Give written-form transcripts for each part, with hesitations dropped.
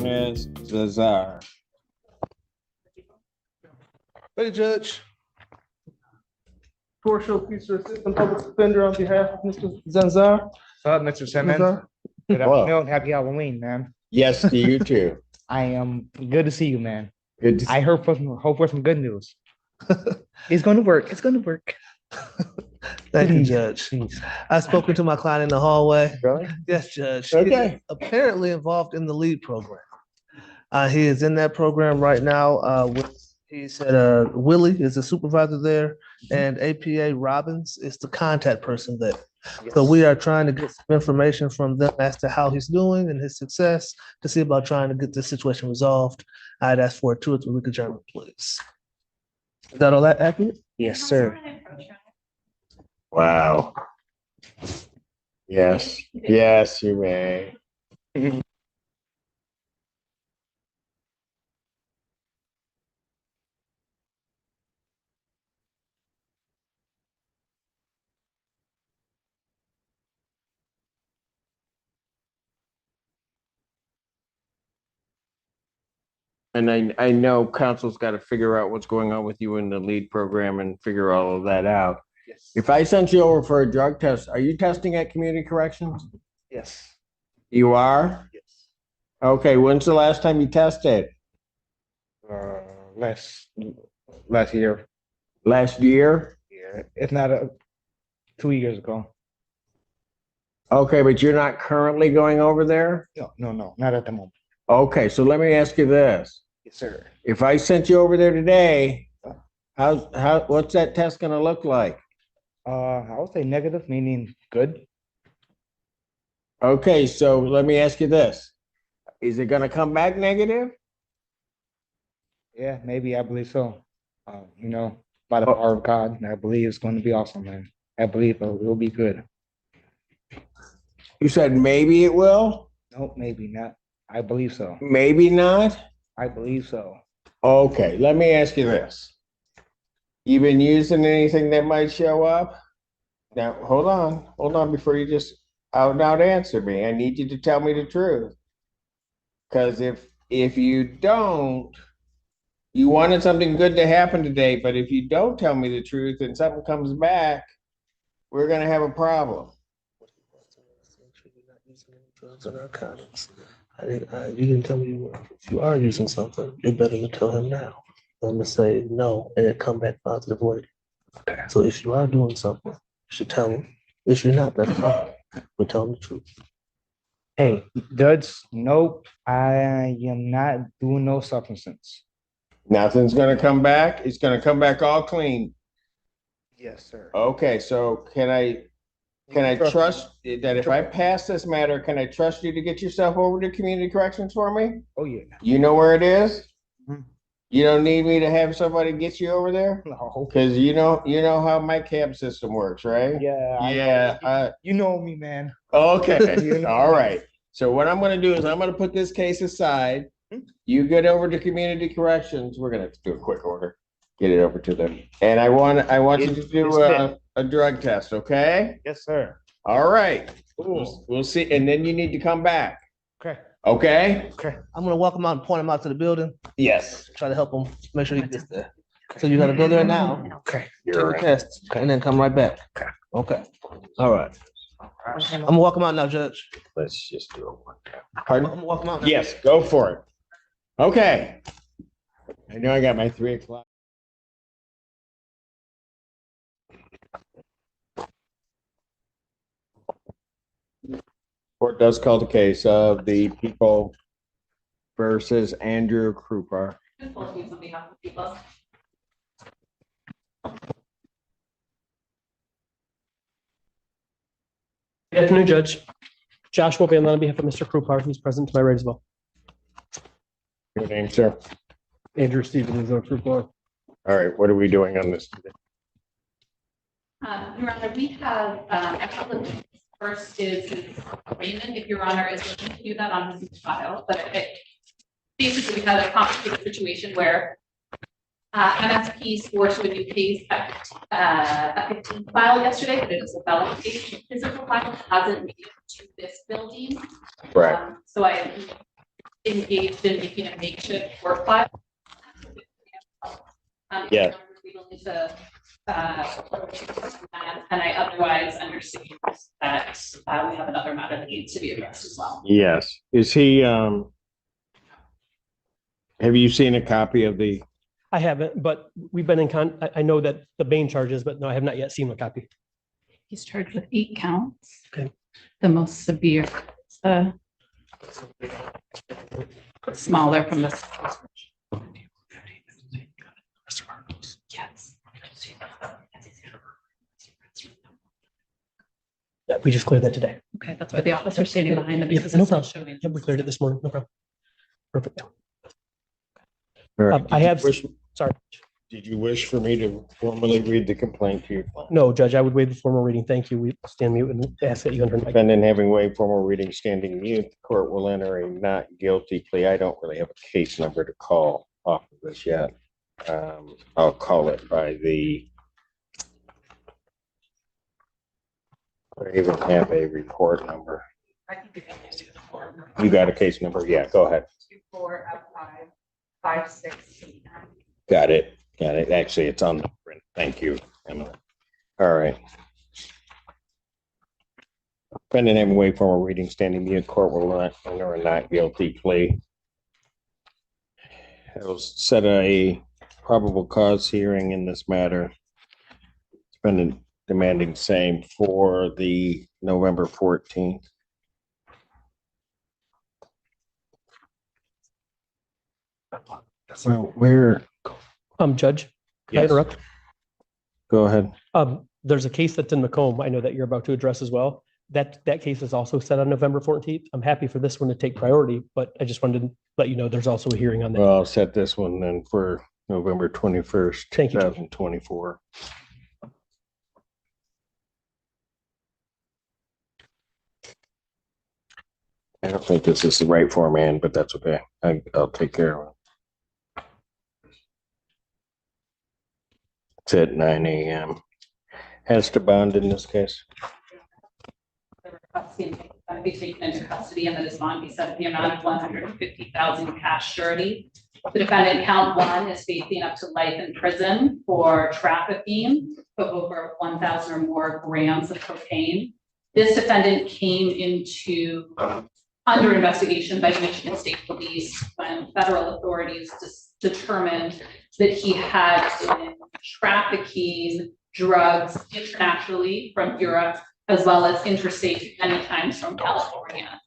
as Zazar. Hey, Judge. Portia, future assistant public defender on behalf of Mr. Zanzar. What's up, Mr. Simmons? Zanzar. Good Hello. afternoon. Happy Halloween, man. Yes, to you too. I am good to see you, man. Good to I hope for some good news. It's going to work. It's going to work. Thank you, Please, Judge. please. I've spoken to my client in the hallway. Really? Yes, Judge. Okay. He's apparently involved in the LEAD program. He is in that program right now. He said Willie is the supervisor there, and APA Robbins is the contact person there. So we are trying to get some information from them as to how he's doing and his success to see about trying to get this situation resolved. I'd ask for a 2 or 3 week adjournment, please. Is that all that accurate? Yes, sir. Wow. Yes, yes, you may. And I know council's got to figure out what's going on with you in the LEAD program and figure all of that out. Yes. If I sent you over for a drug test, are you testing at community corrections? Yes. You are? Yes. Okay, when's the last time you tested? Last year. Last year? Yeah. If not 2 years ago. Okay, but you're not currently going over there? No, not at the moment. Okay, so let me ask you this. Yes, sir. If I sent you over there today, what's that test gonna look like? I would say negative, meaning good. Okay, so let me ask you this. Is it gonna come back negative? Yeah, maybe. I believe so. By the power of God, I believe it's going to be awesome, man. I believe it will be good. You said maybe it will? No, maybe not. I believe so. Maybe not? I believe so. Okay, let me ask you this. You been using anything that might show up? Now, hold on before you just out and out answer me. I need you to tell me the truth. Because if you don't, you wanted something good to happen today, but if you don't tell me the truth and something comes back, we're gonna have a problem. You didn't tell me if you are using something. You're better to tell him now. I'm gonna say no, and it come back positively. So if you are doing something, you should tell him. If you're not, that's fine. But tell him the truth. Hey, Judge, nope. I am not doing no substances. Nothing's gonna come back. It's gonna come back all clean. Yes, sir. Okay, so can I trust that if I pass this matter, can I trust you to get yourself over to community corrections for me? Oh, yeah. You know where it is? Mhm. You don't need me to have somebody get you over there? No. Because you know how my cab system works, right? Yeah. Yeah. You know me, man. Okay. You know. All right. So what I'm gonna do is I'm gonna put this case aside. You get over to community corrections. We're gonna have to do a quick order. Get it over to them. And I want you to do a drug test, okay? Yes, sir. All right. Cool. We'll see. And then you need to come back. Okay. Okay? Okay. I'm gonna walk him out and point him out to the building. Yes. Try to help him make sure he gets there. So you gotta go there now. Okay. Take the test, and then come right back. Okay. All right. I'm gonna walk him out now, Judge. Let's just do it one time. I'm Pardon? gonna walk him out now. Yes, go for it. Okay. I know I got my 3 o'clock. Court does call the case of the people versus Andrew Krupa. Good afternoon, Judge. Joshua Van on behalf of Mr. Krupar, who's present to my right as well. Your name, sir? Andrew Stevens, Krupar. All right, what are we doing on this today? Your Honor, we have a couple of things. First is Raymond, if Your Honor is looking to do that on his file, but basically we had a complicated situation where MSP swore to a new case at a 15 file yesterday, but it was a felony case. The physical file hasn't made it to this building. Right. So engaged in making a makeshift work file. Yes. We will need to, and I otherwise understand that we have another matter that needs to be addressed as well. Yes. Is he, have you seen a copy of the, I haven't, but we've been I know that the main charges, but no, I have not yet seen a copy. He's charged with 8 counts. Okay. The most severe, smaller from this. Yes. Yeah, we just cleared that today. Okay, that's why the officer standing behind them. Yep, because no it's still problem. showing. Yep, we cleared it this morning. No problem. Perfect. all right, I have, sorry. did you wish for me to formally read the complaint to you? No, Judge, I would waive the formal reading. Thank you. We stand mute and ask that you enter. Defendant having waived formal reading, standing mute, the court will enter a not guilty plea. I don't really have a case number to call off of this yet. I'll call it by the. I even have a report number. You got a case number? Yeah, go ahead. 24F556. Got it. Got it. Actually, it's on the print. Thank you, Emily. All right. Defendant having waived formal reading, standing mute, court will not enter a not guilty plea. It will set a probable cause hearing in this matter. Defendant demanding same for the November 14th. So where? Judge, can I Yes. interrupt? Go ahead. There's a case that's in Macomb. I know that you're about to address as well. That case is also set on November 14th. I'm happy for this one to take priority, but I just wanted to let you know there's also a hearing on that. Well, I'll set this one then for November 21st, Thank you, Judge. 2024. I don't think this is the right format, but that's okay. I'll take care of it. It's at 9 a.m. Has to bond in this case. The request be taken into custody and that his bond be set at the amount of 150,000 cash surety. The defendant count 1 is facing up to life in prison for trafficking of over 1,000 or more grams of cocaine. This defendant came into under investigation by the Michigan State Police when federal authorities determined that he had been trafficking drugs internationally from Europe as well as interstate many times from California.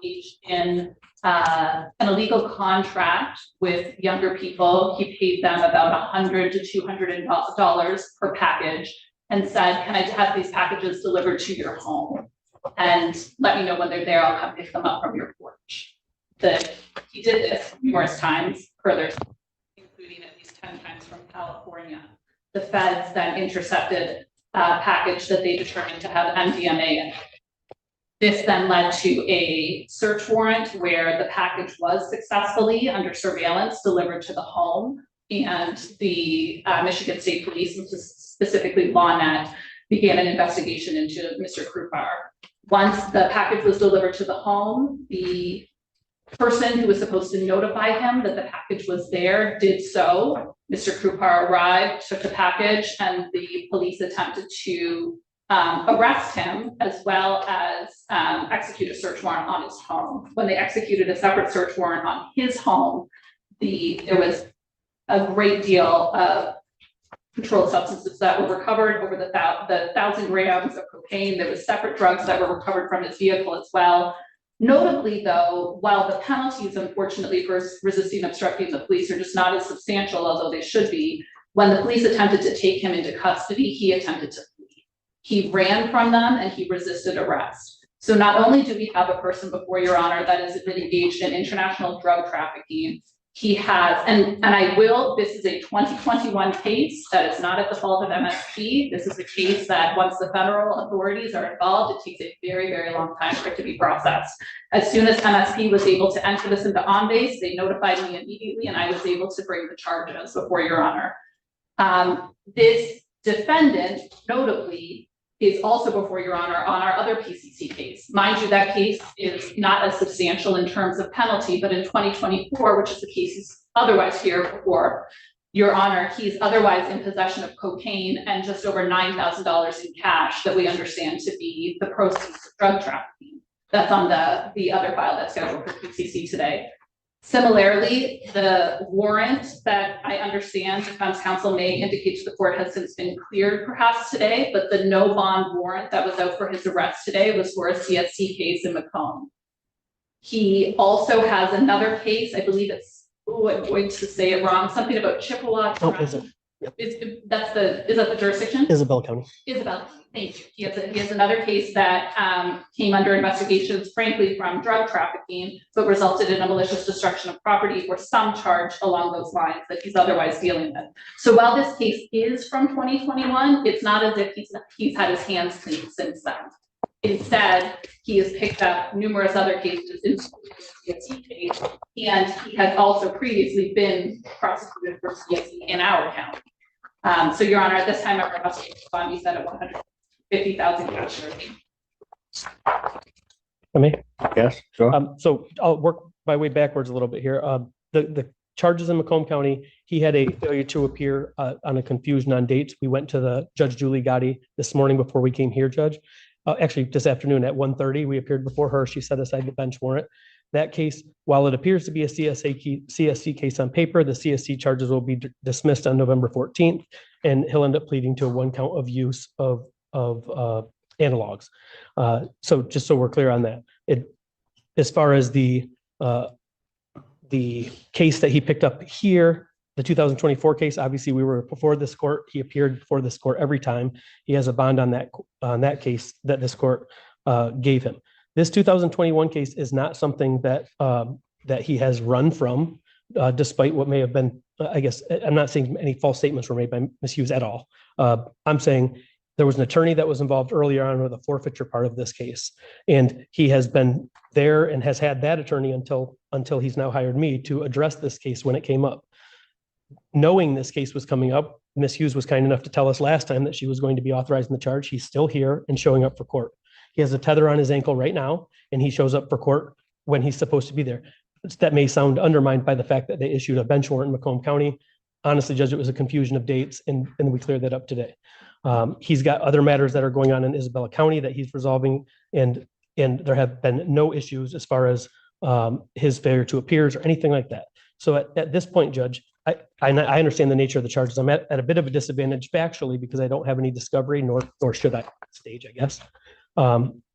Engaged in an illegal contract with younger people. He paid them about $100 to $200 per package and said, "Can I have these packages delivered to your home? And let me know when they're there. I'll come pick them up from your porch." He did this numerous times, further, including at least 10 times from California. The feds then intercepted a package that they determined to have MDMA in it. This then led to a search warrant where the package was successfully under surveillance delivered to the home, and the Michigan State Police, and specifically LawNet, began an investigation into Mr. Krupar. Once the package was delivered to the home, the person who was supposed to notify him that the package was there did so. Mr. Krupar arrived, took the package, and the police attempted to arrest him as well as execute a search warrant on his home. When they executed a separate search warrant on his home, there was a great deal of controlled substances that were recovered, over the 1,000 grams of cocaine. There was separate drugs that were recovered from his vehicle as well. Notably, though, while the penalties, unfortunately, for resisting obstructing the police are just not as substantial, although they should be, when the police attempted to take him into custody, he attempted to flee. He ran from them and he resisted arrest. So not only do we have a person before Your Honor that has been engaged in international drug trafficking, he has, and I will, this is a 2021 case that is not at the fault of MSP. This is a case that once the federal authorities are involved, it takes a very, very long time for it to be processed. As soon as MSP was able to enter this into on-base, they notified me immediately and I was able to bring the charges before Your Honor. This defendant, notably, is also before your honor on our other PCC case. Mind you, that case is not as substantial in terms of penalty, but in 2024, which is the case he's otherwise here before your honor, he's otherwise in possession of cocaine and just over $9,000 in cash that we understand to be the proceeds of drug trafficking. That's on the other file that's scheduled for PCC today. Similarly, the warrant that I understand defense counsel may indicate to the court has since been cleared perhaps today, but the no bond warrant that was out for his arrest today was for a CSC case in Macomb. He also has another case, I believe it's, I'm going to say it wrong, something about Chippewa. Oh, is it? Is that the jurisdiction? Isabella County. Isabel, thank you. He has another case that came under investigations, frankly, from drug trafficking, but resulted in a malicious destruction of property or some charge along those lines that he's otherwise dealing with. So while this case is from 2021, it's not as if he's had his hands clean since then. Instead, he has picked up numerous other cases in the CSC case, and he has also previously been prosecuted for CSC in our county. So your honor, at this time, our prosecution bond is set at $150,000 cash. I mean, Yes, sure. so I'll work my way backwards a little bit here. The charges in Macomb County, he had a failure to appear on a confusion on dates. We went to the Judge Julie Gotti this morning before we came here, Judge. Actually, this afternoon at 1:30, we appeared before her. She set aside the bench warrant. That case, while it appears to be a CSC case on paper, the CSC charges will be dismissed on November 14th, and he'll end up pleading to a 1 count of use of analogs. So just so we're clear on that, as far as the case that he picked up here, the 2024 case, obviously we were before this court. He appeared before this court every time. He has a bond on that case that this court gave him. This 2021 case is not something that he has run from, despite what may have been, I guess, I'm not saying any false statements were made by Ms. Hughes at all. I'm saying there was an attorney that was involved earlier on with the forfeiture part of this case. And he has been there and has had that attorney until he's now hired me to address this case when it came up. Knowing this case was coming up, Ms. Hughes was kind enough to tell us last time that she was going to be authorizing the charge. He's still here and showing up for court. He has a tether on his ankle right now, and he shows up for court when he's supposed to be there. That may sound undermined by the fact that they issued a bench warrant in Macomb County. Honestly, Judge, it was a confusion of dates, and we cleared that up today. He's got other matters that are going on in Isabella County that he's resolving, and there have been no issues as far as his failure to appear or anything like that. So at this point, Judge, I understand the nature of the charges. I'm at a bit of a disadvantage factually because I don't have any discovery, nor should I at this stage, I guess.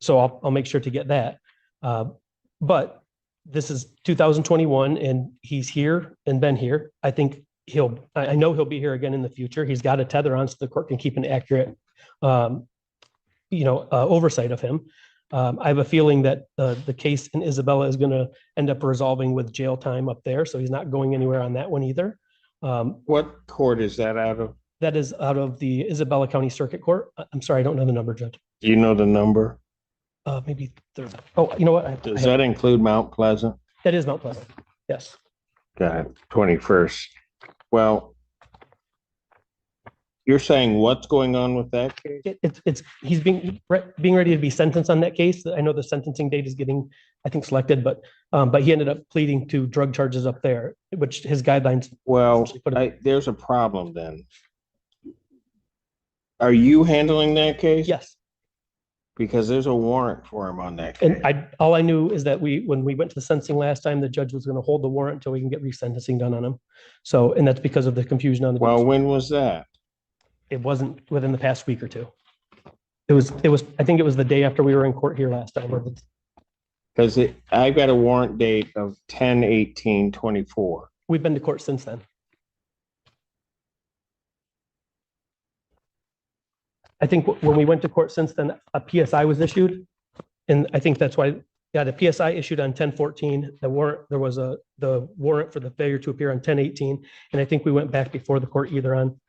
So I'll make sure to get that. But this is 2021 and he's here and been here. I think I know he'll be here again in the future. He's got a tether on so the court can keep an accurate, oversight of him. I have a feeling that the case in Isabella is going to end up resolving with jail time up there. So he's not going anywhere on that one either. What court is that out of? That is out of the Isabella County Circuit Court. I'm sorry, I don't know the number, Judge. Do you know the number? Maybe third. Oh, you know what? Does that include Mount Pleasant? That is Mount Pleasant. Yes. Got it. 21st. Well, you're saying what's going on with that case? He's being ready to be sentenced on that case. I know the sentencing date is getting, I think, selected, but he ended up pleading to drug charges up there, which his guidelines. Well, there's a problem then. Are you handling that case? Yes. Because there's a warrant for him on that case. And all I knew is that when we went to the sentencing last time, the judge was going to hold the warrant until we can get resentencing done on him. So, and that's because of the confusion on the. Well, when was that? It wasn't within the past week or two. It was, I think it was the day after we were in court here last time. Because I've got a warrant date of 10/18/24. We've been to court since then. I think when we went to court since then, a PSI was issued. And I think that's why, the PSI issued on 10/14. The warrant for the failure to appear on 10/18. And I think we went back before the court either on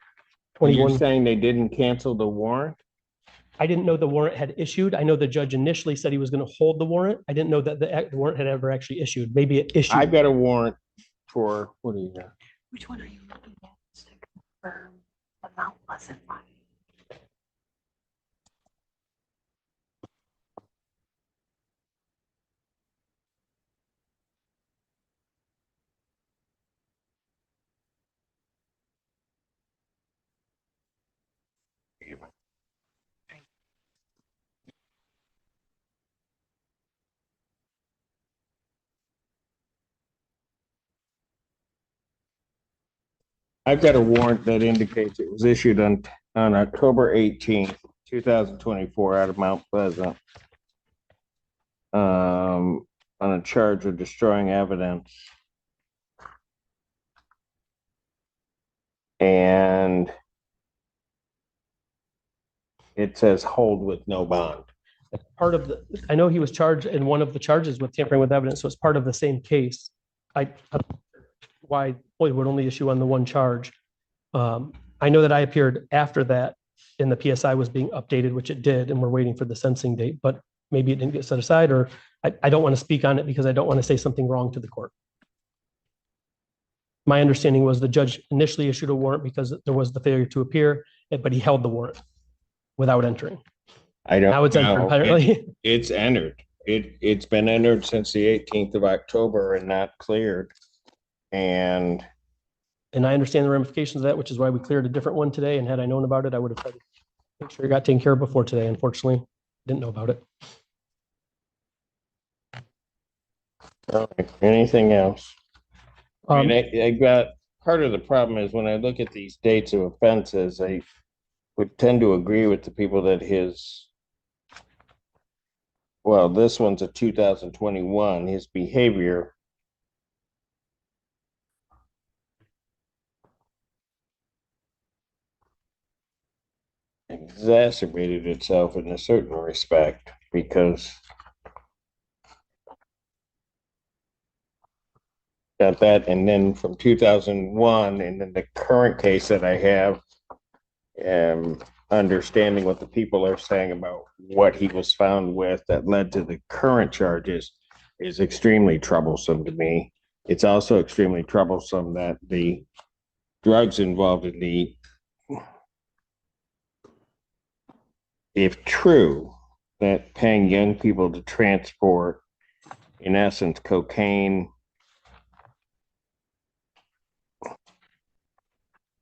21. You're saying they didn't cancel the warrant? I didn't know the warrant had issued. I know the judge initially said he was going to hold the warrant. I didn't know that the warrant had ever actually issued. Maybe it issued. I've got a warrant for, what do you got? Which one are you looking at to confirm the Mount Pleasant one? I've got a warrant that indicates it was issued on October 18th, 2024 out of Mount Pleasant. On a charge of destroying evidence. And it says hold with no bond. Part of the, I know he was charged in one of the charges with tampering with evidence, so it's part of the same case. Why it would only issue on the one charge. I know that I appeared after that and the PSI was being updated, which it did, and we're waiting for the sentencing date, but maybe it didn't get set aside, or I don't want to speak on it because I don't want to say something wrong to the court. My understanding was the judge initially issued a warrant because there was the failure to appear, but he held the warrant without entering. I don't Now it's entered know. apparently. It's entered. It's been entered since the 18th of October and not cleared. And I understand the ramifications of that, which is why we cleared a different one today. And had I known about it, I would have tried to make sure it got taken care of before today. Unfortunately, didn't know about it. anything else? I Um, mean, I got, part of the problem is when I look at these dates of offenses, I would tend to agree with the people that well, this one's a 2021, his behavior exacerbated itself in a certain respect because got that, and then from 2001, and then the current case that I have, understanding what the people are saying about what he was found with that led to the current charges is extremely troublesome to me. It's also extremely troublesome that the drugs involved in the, if true, that paying young people to transport, in essence, cocaine,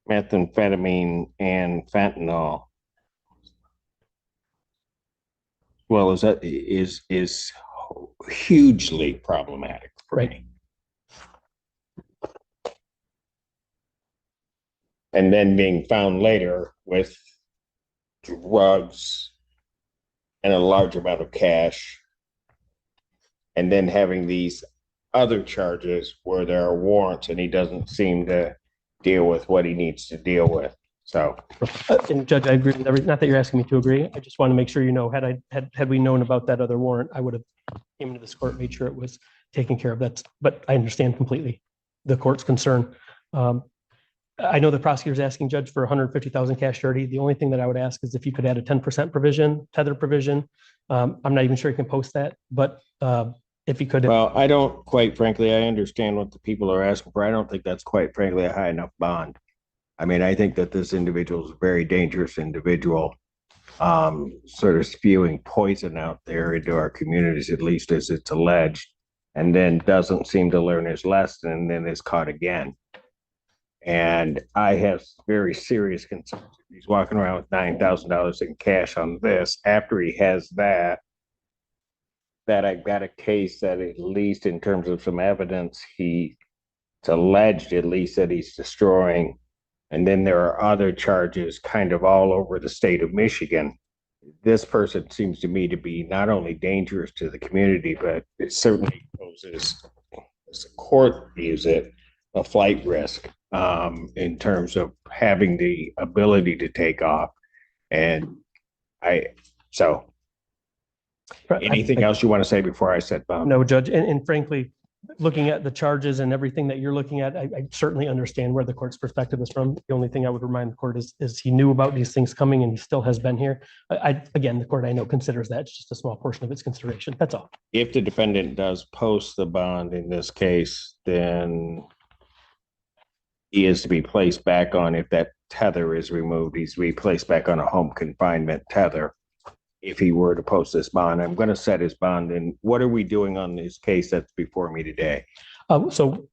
methamphetamine, and fentanyl, well, is hugely problematic for Right. me. And then being found later with drugs and a large amount of cash, and then having these other charges where there are warrants and he doesn't seem to deal with what he needs to deal with. So, and Judge, I agree with everything. Not that you're asking me to agree. I just want to make sure you know, had we known about that other warrant, I would have came into this court, made sure it was taken care of. But I understand completely the court's concern. I know the prosecutor's asking Judge for 150,000 cash surety. The only thing that I would ask is if you could add a 10% provision, tether provision. I'm not even sure you can post that, but if you could. well, I don't, quite frankly, I understand what the people are asking for. I don't think that's quite frankly a high enough bond. I mean, I think that this individual is a very dangerous individual, sort of spewing poison out there into our communities, at least as it's alleged, and then doesn't seem to learn his lesson and then is caught again. And I have very serious concerns. He's walking around with $9,000 in cash on this. After he has that I've got a case that at least in terms of some evidence, it's alleged at least that he's destroying. And then there are other charges kind of all over the state of Michigan. This person seems to me to be not only dangerous to the community, but it certainly poses, as the court views it, a flight risk in terms of having the ability to take off. And anything else you want to say before I set bond? No, Judge, and frankly, looking at the charges and everything that you're looking at, I certainly understand where the court's perspective is from. The only thing I would remind the court is he knew about these things coming and he still has been here. Again, the court I know considers that it's just a small portion of its consideration. That's all. If the defendant does post the bond in this case, then he is to be placed back on, if that tether is removed, he's to be placed back on a home confinement tether. If he were to post this bond, I'm going to set his bond. And what are we doing on this case that's before me today? So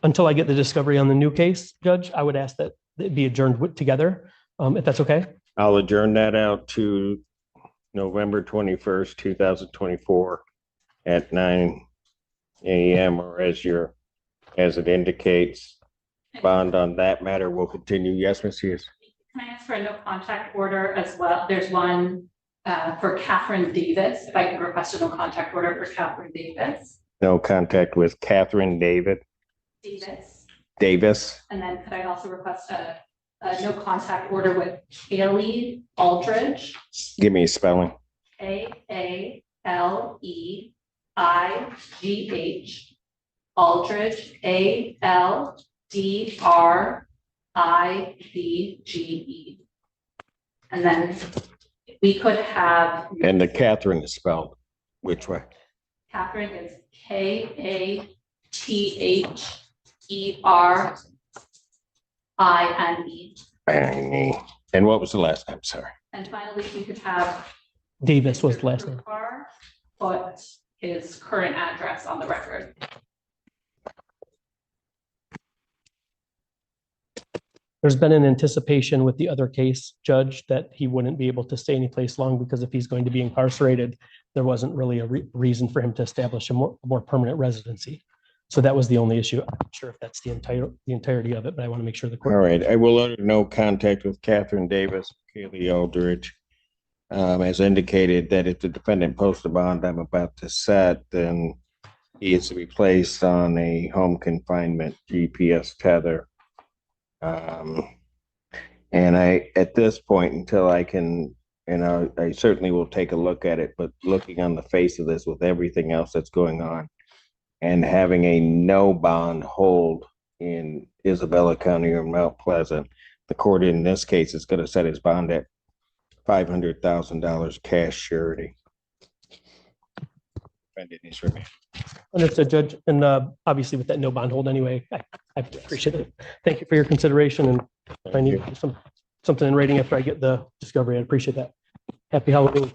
until I get the discovery on the new case, Judge, I would ask that it be adjourned together, if that's okay. I'll adjourn that out to November 21st, 2024 at 9 a.m. or as it indicates. bond on that matter will continue. Yes, Ms. Hughes. Can I ask for a no contact order as well? There's one for Catherine Davis. If I could request a no contact order for Catherine Davis. No contact with Catherine Davis. And then could I also request a no contact order with Kaylee Aldridge? Give me a spelling. AALEIGH Aldridge ALDRIVGE. And then we could have. And the Catherine is spelled which way? Catherine is KATHERINE. And what was the last name? Sorry. And finally, we could have. Davis was the last name. Put his current address on the record. There's been an anticipation with the other case, Judge, that he wouldn't be able to stay anyplace long because if he's going to be incarcerated, there wasn't really a reason for him to establish a more permanent residency. So that was the only issue. I'm not sure if that's the entirety of it, but I want to make sure the All court. right. I will order no contact with Catherine Davis, Kaylee Aldridge. As indicated that if the defendant posts a bond I'm about to set, then he is to be placed on a home confinement GPS tether. And at this point, until I can, I certainly will take a look at it, but looking on the face of this with everything else that's going on and having a no bond hold in Isabella County or Mount Pleasant, the court in this case is going to set his bond at $500,000 cash surety. Defendant is remained. Understood, Judge. And obviously with that no bond hold anyway, I appreciate it. Thank you for your consideration. And if I need something in writing after I get the discovery, I'd appreciate that. Happy Halloween.